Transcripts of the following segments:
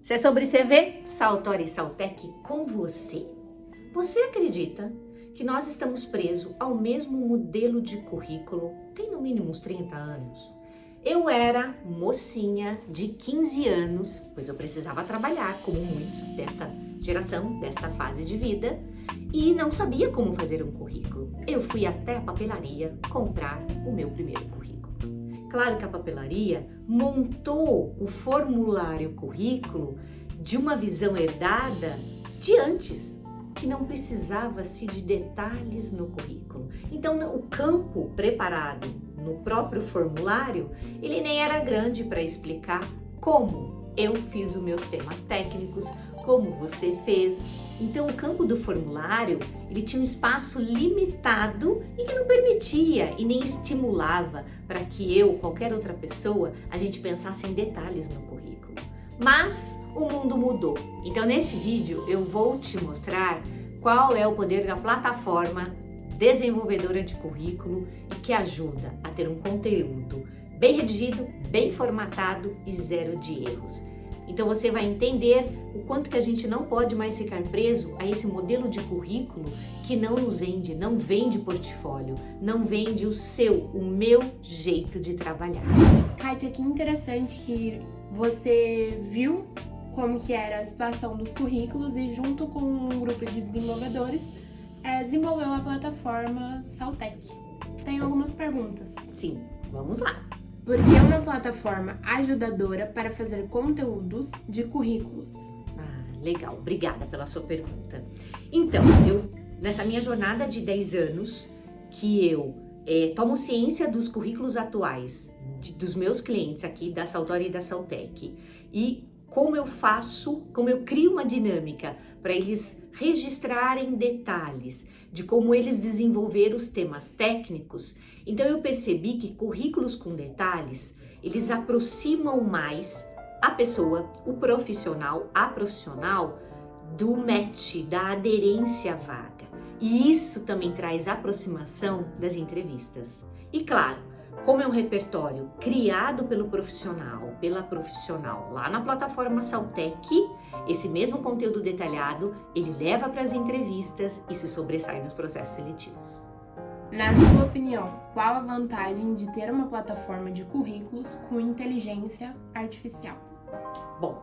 Se é sobre CV, Saltori e Saltec com você. Você acredita que nós estamos presos ao mesmo modelo de currículo? Tem no mínimo uns 30 anos. Eu era mocinha de 15 anos, pois eu precisava trabalhar, como muitos desta geração, desta fase de vida, e não sabia como fazer um currículo. Eu fui até a papelaria comprar o meu primeiro currículo. Claro que a papelaria montou o formulário currículo de uma visão herdada de antes, que não precisava-se de detalhes no currículo. Então, o campo preparado no próprio formulário, ele nem era grande para explicar como eu fiz os meus temas técnicos, como você fez. Então, o campo do formulário, ele tinha um espaço limitado e que não permitia e nem estimulava para que eu, qualquer outra pessoa, a gente pensasse em detalhes no currículo. Mas o mundo mudou. Então, neste vídeo, eu vou te mostrar qual é o poder da plataforma desenvolvedora de currículo e que ajuda a ter um conteúdo bem redigido, bem formatado e zero de erros. Então você vai entender o quanto que a gente não pode mais ficar preso a esse modelo de currículo que não nos vende, não vende portfólio, não vende o meu jeito de trabalhar. Kátia, que interessante que você viu como que era a situação dos currículos e junto com um grupo de desenvolvedores desenvolveu a plataforma Saltec. Tem algumas perguntas. Sim, vamos lá. Por que é uma plataforma ajudadora para fazer conteúdos de currículos? Legal, obrigada pela sua pergunta. Então, nessa minha jornada de 10 anos, que eu tomo ciência dos currículos atuais dos meus clientes aqui da Saltori e da Saltec e como eu crio uma dinâmica para eles registrarem detalhes de como eles desenvolveram os temas técnicos. Então eu percebi que currículos com detalhes, eles aproximam mais a pessoa, o profissional, a profissional, do match, da aderência à vaga. E isso também traz aproximação das entrevistas. E claro, como é um repertório criado pelo profissional, pela profissional lá na plataforma Saltec, esse mesmo conteúdo detalhado, ele leva para as entrevistas e se sobressai nos processos seletivos. Na sua opinião, qual a vantagem de ter uma plataforma de currículos com inteligência artificial? Bom,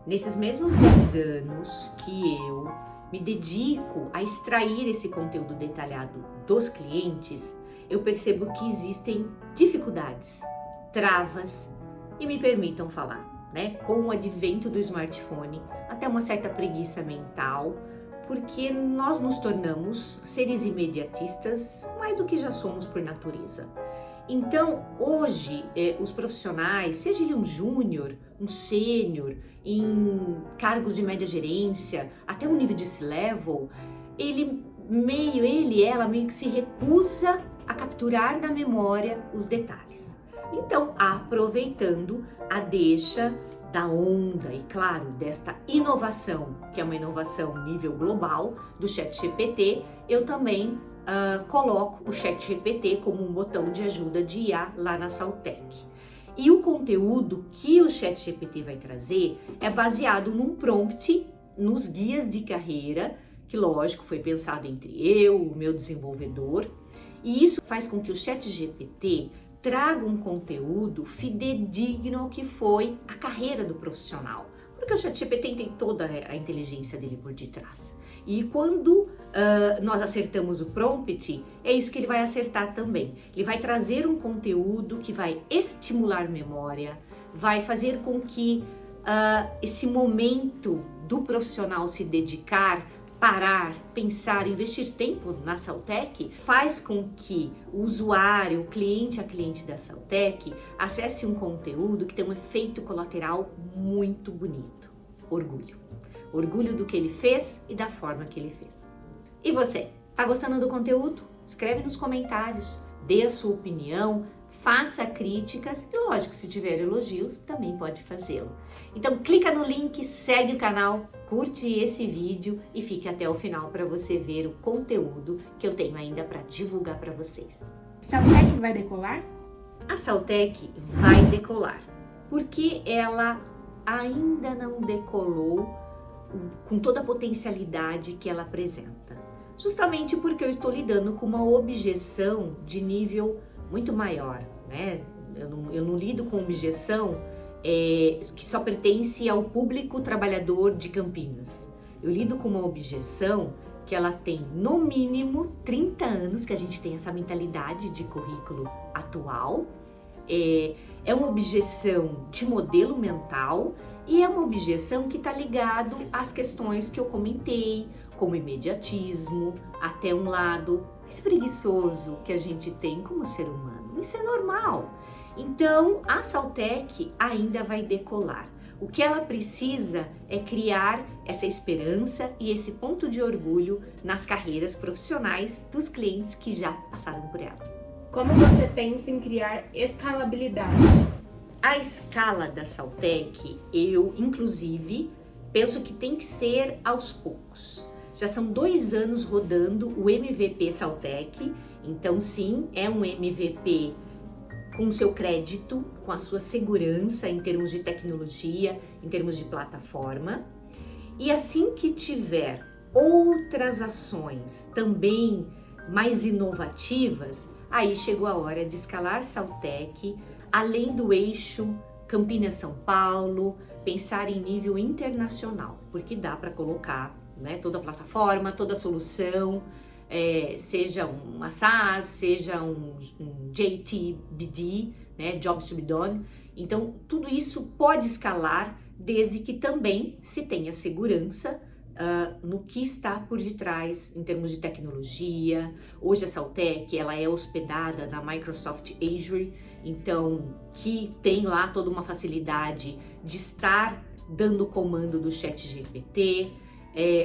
nesses mesmos 10 anos que eu me dedico a extrair esse conteúdo detalhado dos clientes, eu percebo que existem dificuldades, travas e me permitam falar, né? Com o advento do smartphone, até uma certa preguiça mental, porque nós nos tornamos seres imediatistas mais do que já somos por natureza. Então, hoje, os profissionais, seja ele um júnior, um sênior, em cargos de média gerência, até um nível de C-level, ela meio que se recusa a capturar na memória os detalhes. Então, aproveitando a deixa da onda e, claro, desta inovação, que é uma inovação nível global do ChatGPT, eu também coloco o ChatGPT como um botão de ajuda de IA lá na Saltec. E o conteúdo que o ChatGPT vai trazer é baseado num prompt, nos guias de carreira, que lógico foi pensado entre eu, o meu desenvolvedor, e isso faz com que o ChatGPT traga um conteúdo fidedigno ao que foi a carreira do profissional, porque o ChatGPT tem toda a inteligência dele por detrás. E quando nós acertamos o prompt, é isso que ele vai acertar também. Ele vai trazer um conteúdo que vai estimular memória, vai fazer com que esse momento do profissional se dedicar, parar, pensar, investir tempo na Saltec, faz com que o usuário, o cliente, a cliente da Saltec, acesse um conteúdo que tem um efeito colateral muito bonito. Orgulho. Orgulho do que ele fez e da forma que ele fez. E você, tá gostando do conteúdo? Escreve nos comentários, dê a sua opinião, faça críticas e, lógico, se tiver elogios, também pode fazê-lo. Então, clica no link, segue o canal, curte esse vídeo e fique até o final para você ver o conteúdo que eu tenho ainda para divulgar para vocês. Saltec vai decolar? A Saltec vai decolar, porque ela ainda não decolou com toda a potencialidade que ela apresenta. Justamente porque eu estou lidando com uma objeção de nível muito maior, né? Eu não lido com objeção que só pertence ao público trabalhador de Campinas. Eu lido com uma objeção que ela tem no mínimo 30 anos, que a gente tem essa mentalidade de currículo atual. É uma objeção de modelo mental e é uma objeção que está ligado às questões que eu comentei, como imediatismo, até um lado mais preguiçoso que a gente tem como ser humano. Isso é normal. Então, a Saltec ainda vai decolar. O que ela precisa é criar essa esperança e esse ponto de orgulho nas carreiras profissionais dos clientes que já passaram por ela. Como você pensa em criar escalabilidade? A escala da Saltec, eu inclusive penso que tem que ser aos poucos. Já são 2 anos rodando o MVP Saltec, então sim, é um MVP com seu crédito, com a sua segurança em termos de tecnologia, em termos de plataforma. E assim que tiver outras ações também mais inovativas, aí chegou a hora de escalar Saltec, além do eixo Campinas-São Paulo, pensar em nível internacional, porque dá para colocar, né, toda a plataforma, toda a solução, seja uma SaaS, seja um JTBD, né, Jobs to be Done. Então, tudo isso pode escalar desde que também se tenha segurança no que está por detrás em termos de tecnologia. Hoje a Saltec, ela é hospedada na Microsoft Azure, então que tem lá toda uma facilidade de estar dando comando do ChatGPT.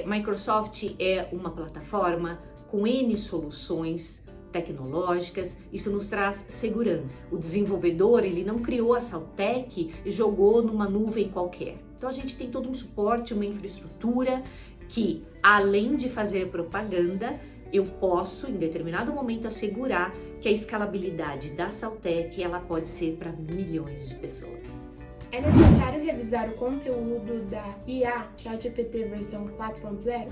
Microsoft é uma plataforma com N soluções tecnológicas, isso nos traz segurança. O desenvolvedor, ele não criou a Saltec e jogou numa nuvem qualquer. Então a gente tem todo um suporte, uma infraestrutura que, além de fazer propaganda, eu posso, em determinado momento, assegurar que a escalabilidade da Saltec, ela pode ser para milhões de pessoas. É necessário revisar o conteúdo da IA ChatGPT versão 4.0?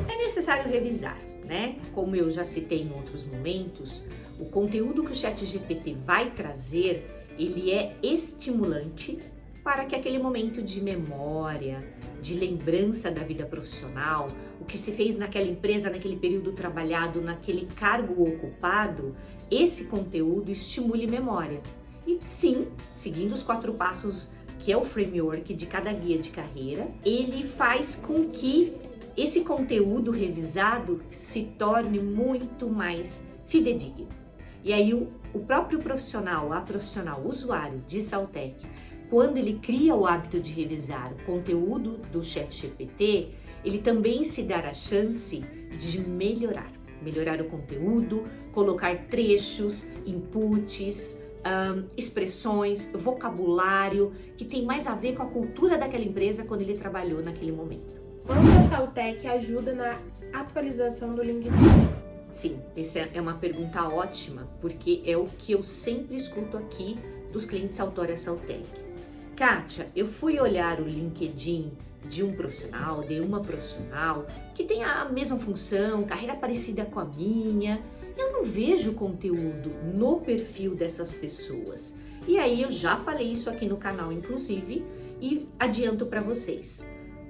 É necessário revisar, né? Como eu já citei em outros momentos, o conteúdo que o ChatGPT vai trazer, ele é estimulante para que aquele momento de memória, de lembrança da vida profissional, o que se fez naquela empresa, naquele período trabalhado, naquele cargo ocupado, esse conteúdo estimule memória. E sim, seguindo os 4 passos que é o framework de cada guia de carreira, ele faz com que esse conteúdo revisado se torne muito mais fidedigno. E aí o próprio profissional, a profissional, o usuário de Saltec, quando ele cria o hábito de revisar o conteúdo do ChatGPT, ele também se dá a chance de melhorar o conteúdo, colocar trechos, inputs, expressões, vocabulário que tem mais a ver com a cultura daquela empresa quando ele trabalhou naquele momento. Como a Saltec ajuda na atualização do LinkedIn? Sim, essa é uma pergunta ótima, porque é o que eu sempre escuto aqui dos clientes Autória Saltec. Kátia, eu fui olhar o LinkedIn de um profissional, de uma profissional que tem a mesma função, carreira parecida com a minha. Eu não vejo conteúdo no perfil dessas pessoas. E aí eu já falei isso aqui no canal, inclusive, e adianto para vocês.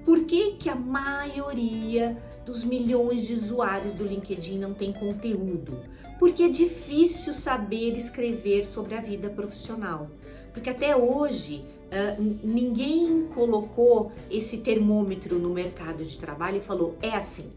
Por que que a maioria dos milhões de usuários do LinkedIn não tem conteúdo? Porque é difícil saber escrever sobre a vida profissional. Porque até hoje ninguém colocou esse termômetro no mercado de trabalho e falou, é assim.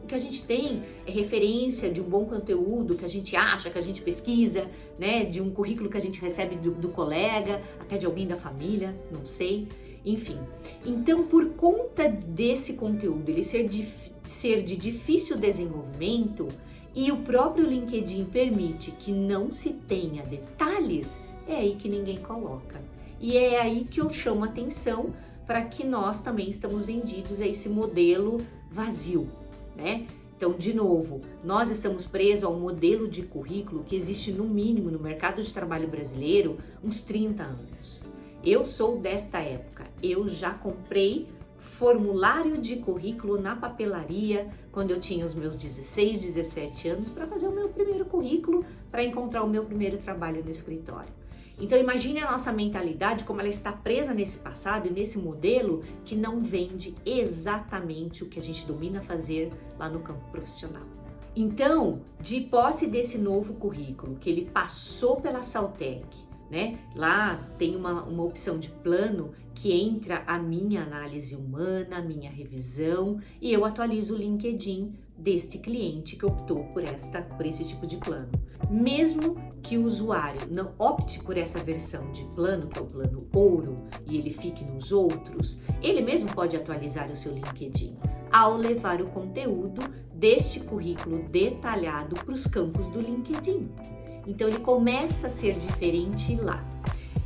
O que a gente tem é referência de um bom conteúdo que a gente acha, que a gente pesquisa, né? De um currículo que a gente recebe do colega, até de alguém da família, não sei. Enfim, então por conta desse conteúdo, ele ser de difícil desenvolvimento e o próprio LinkedIn permite que não se tenha detalhes, é aí que ninguém coloca. E é aí que eu chamo a atenção para que nós também estamos vendidos a esse modelo vazio, né? Então, de novo, nós estamos presos a um modelo de currículo que existe no mínimo no mercado de trabalho brasileiro uns 30 anos. Eu sou desta época, eu já comprei formulário de currículo na papelaria quando eu tinha os meus 16, 17 anos para fazer o meu primeiro currículo, para encontrar o meu primeiro trabalho no escritório. Então imagine a nossa mentalidade, como ela está presa nesse passado e nesse modelo que não vende exatamente o que a gente domina fazer lá no campo profissional. Então, de posse desse novo currículo, que ele passou pela Saltec, né? Lá tem uma opção de plano que entra a minha análise humana, a minha revisão, e eu atualizo o LinkedIn deste cliente que optou por esse tipo de plano. Mesmo que o usuário não opte por essa versão de plano, que é o plano ouro, e ele fique nos outros, ele mesmo pode atualizar o seu LinkedIn ao levar o conteúdo deste currículo detalhado para os campos do LinkedIn. Então ele começa a ser diferente lá.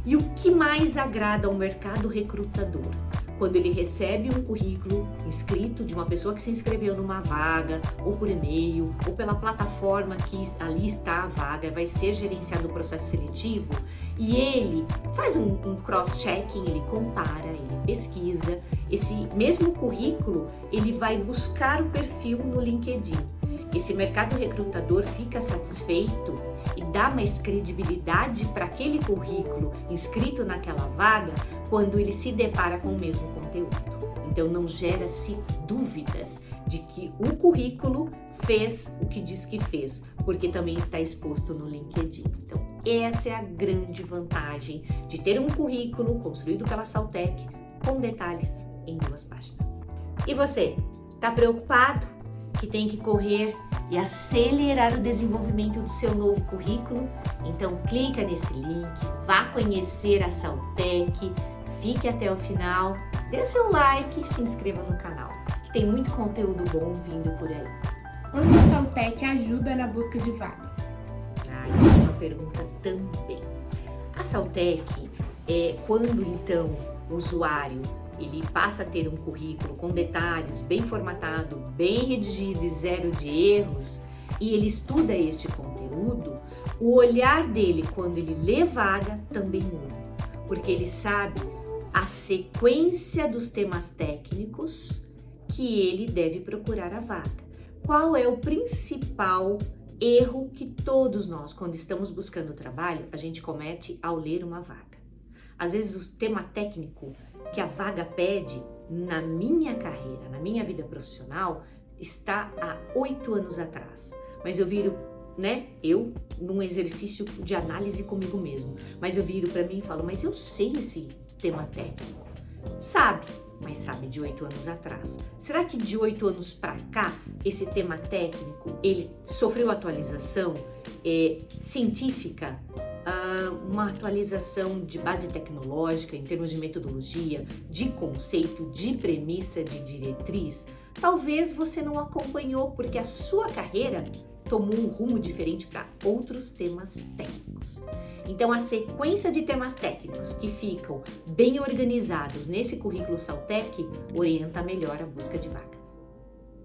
E o que mais agrada ao mercado recrutador? Quando ele recebe um currículo inscrito de uma pessoa que se inscreveu numa vaga, ou por e-mail, ou pela plataforma que ali está a vaga, vai ser gerenciado o processo seletivo, e ele faz um cross-checking, ele compara, ele pesquisa. Esse mesmo currículo, ele vai buscar o perfil no LinkedIn. Esse mercado recrutador fica satisfeito e dá mais credibilidade para aquele currículo inscrito naquela vaga quando ele se depara com o mesmo conteúdo. Então não gera-se dúvidas de que o currículo fez o que diz que fez, porque também está exposto no LinkedIn. Então essa é a grande vantagem de ter um currículo construído pela Saltec com detalhes em 2 páginas. E você, está preocupado que tem que correr e acelerar o desenvolvimento do seu novo currículo? Então clica nesse link, vá conhecer a Saltec, fique até o final, dê o seu like e se inscreva no canal, que tem muito conteúdo bom vindo por aí. Onde a Saltec ajuda na busca de vagas? Ótima pergunta também. A Saltec quando então o usuário ele passa a ter um currículo com detalhes, bem formatado, bem redigido e 0 de erros, e ele estuda este conteúdo, o olhar dele quando ele lê vaga também muda, porque ele sabe a sequência dos temas técnicos que ele deve procurar a vaga. Qual é o principal erro que todos nós, quando estamos buscando trabalho, a gente comete ao ler uma vaga? Às vezes o tema técnico que a vaga pede na minha carreira, na minha vida profissional, está há 8 anos atrás. Mas eu viro, eu num exercício de análise comigo mesmo, mas eu viro para mim e falo, mas eu sei esse tema técnico. Sabe, mas sabe de 8 anos atrás. Será que de 8 anos para cá, esse tema técnico, ele sofreu atualização científica? Uma atualização de base tecnológica em termos de metodologia, de conceito, de premissa, de diretriz? Talvez você não acompanhou porque a sua carreira tomou um rumo diferente para outros temas técnicos. Então a sequência de temas técnicos que ficam bem organizados nesse currículo Saltec orienta melhor a busca de vagas.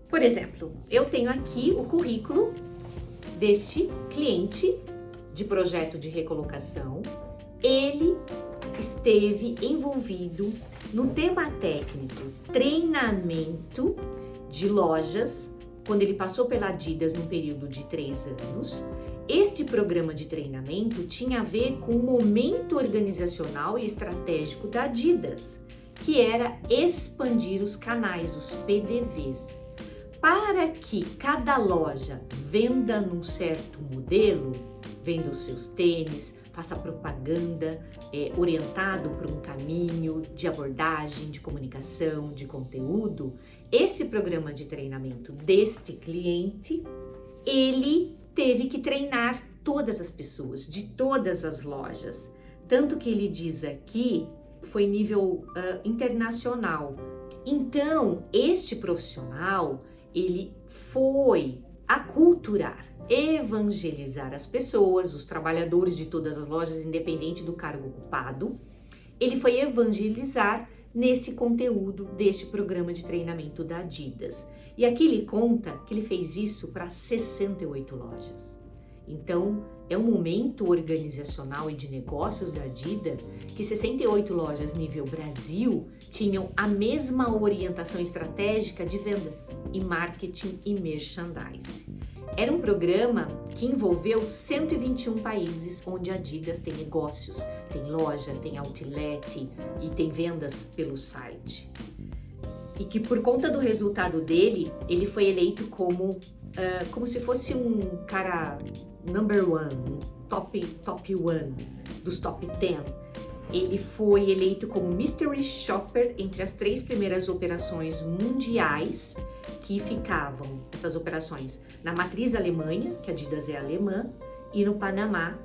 Por exemplo, eu tenho aqui o currículo deste cliente de projeto de recolocação. Ele esteve envolvido no tema técnico treinamento de lojas, quando ele passou pela Adidas no período de 3 anos. Este programa de treinamento tinha a ver com o momento organizacional e estratégico da Adidas, que era expandir os canais, os PDVs, para que cada loja venda num certo modelo, venda os seus tênis, faça propaganda orientado por um caminho de abordagem, de comunicação, de conteúdo. Esse programa de treinamento deste cliente, ele teve que treinar todas as pessoas de todas as lojas. Tanto que ele diz aqui, foi nível internacional. Então, este profissional, ele foi aculturar, evangelizar as pessoas, os trabalhadores de todas as lojas, independente do cargo ocupado. Ele foi evangelizar nesse conteúdo deste programa de treinamento da Adidas. E aqui ele conta que ele fez isso para 68 lojas. Então, é um momento organizacional e de negócios da Adidas que 68 lojas nível Brasil tinham a mesma orientação estratégica de vendas e marketing e merchandising. Era um programa que envolveu 121 países onde a Adidas tem negócios, tem loja, tem outlet e tem vendas pelo site. E que por conta do resultado dele, ele foi eleito como se fosse um cara number one, top one, dos top 10. Ele foi eleito como Mystery Shopper entre as 3 primeiras operações mundiais que ficavam, essas operações, na matriz Alemanha, que a Adidas é alemã, e no Panamá,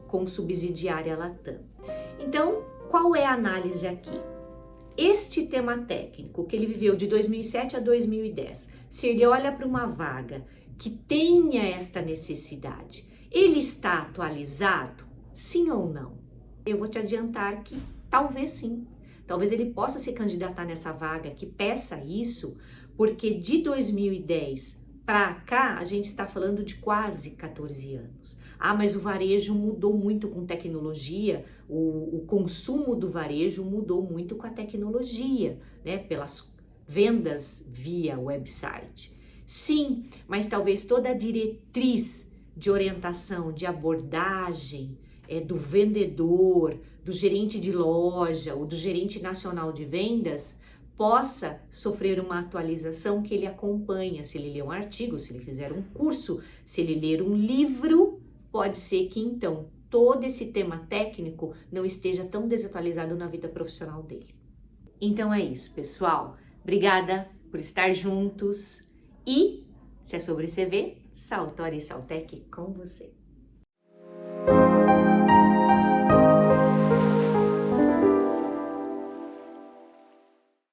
com subsidiária Latam. Então, qual é a análise aqui? Este tema técnico que ele viveu de 2007 a 2010, se ele olha para uma vaga que tenha esta necessidade, ele está atualizado? Sim ou não? Eu vou te adiantar que talvez sim. Talvez ele possa se candidatar nessa vaga que peça isso, porque de 2010 para cá a gente está falando de quase 14 anos. Ah, mas o varejo mudou muito com tecnologia, o consumo do varejo mudou muito com a tecnologia, né? Pelas vendas via website. Sim, mas talvez toda a diretriz de orientação, de abordagem do vendedor, do gerente de loja ou do gerente nacional de vendas possa sofrer uma atualização que ele acompanha. Se ele ler um artigo, se ele fizer um curso, se ele ler um livro, pode ser que então todo esse tema técnico não esteja tão desatualizado na vida profissional dele. Então é isso, pessoal. Obrigada por estar juntos e, se é sobre CV, Saltori e Saltec com você.